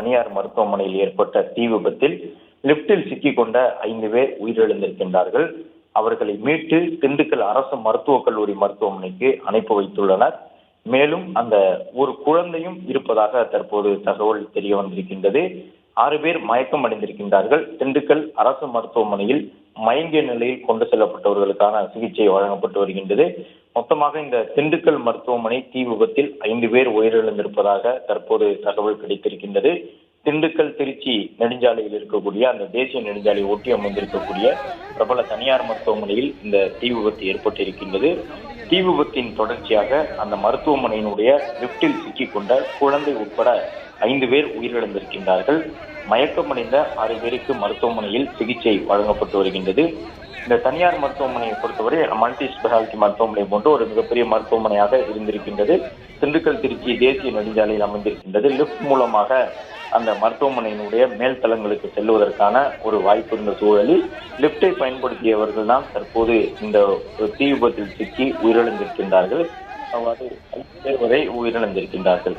தனியார் மருத்துவமனையில் ஏற்பட்ட தீ விபத்தில் லிப்டில் சிக்கிக்கொண்ட 5 பேர் உயிரிழந்திருக்கின்றார்கள். அவர்களை மீட்டு திண்டுக்கல் அரசு மருத்துவக் கல்லூரி மருத்துவமனைக்கு அனுப்பி வைத்துள்ளனர். மேலும் அந்த ஒரு குழந்தையும் இருப்பதாக தற்போது தகவல் தெரிய வந்திருக்கின்றது. 6 பேர் மயக்கம் அடைந்திருக்கின்றார்கள். திண்டுக்கல் அரசு மருத்துவமனையில் மயங்கிய நிலையில் கொண்டு செல்லப்பட்டவர்களுக்கான சிகிச்சை வழங்கப்பட்டு வருகின்றது. மொத்தமாக இந்த திண்டுக்கல் மருத்துவமனை தீ விபத்தில் 5 பேர் உயிரிழந்திருப்பதாக தற்போது தகவல் கிடைத்திருக்கின்றது. திண்டுக்கல் திருச்சி நெடுஞ்சாலையில் இருக்கக்கூடிய அந்த தேசிய நெடுஞ்சாலை ஒட்டி அமைந்திருக்கக்கூடிய பிரபல தனியார் மருத்துவமனையில் இந்த தீ விபத்து ஏற்பட்டிருக்கின்றது. தீ விபத்தின் தொடர்ச்சியாக அந்த மருத்துவமனையினுடைய லிப்டில் சிக்கிக்கொண்ட குழந்தை உட்பட 5 பேர் உயிரிழந்திருக்கின்றார்கள். மயக்கமடைந்த 6 பேருக்கு மருத்துவமனையில் சிகிச்சை வழங்கப்பட்டு வருகின்றது. இந்த தனியார் மருத்துவமனையை பொறுத்தவரை மல்டி ஸ்பெஷாலிட்டி மருத்துவமனை போன்ற ஒரு மிகப்பெரிய மருத்துவமனையாக இருந்திருக்கின்றது. திண்டுக்கல் திருச்சி தேசிய நெடுஞ்சாலையில் அமைந்திருக்கின்றது. லிப்ட் மூலமாக அந்த மருத்துவமனையினுடைய மேல்தளங்களுக்கு செல்வதற்கான ஒரு வாய்ப்பு இருந்த சூழலில் லிப்டை பயன்படுத்தியவர்கள் தான் தற்போது இந்த தீ விபத்தில் சிக்கி உயிரிழந்திருக்கின்றார்கள். அவ்வாறு 5 பேர் வரை உயிரிழந்திருக்கின்றார்கள்.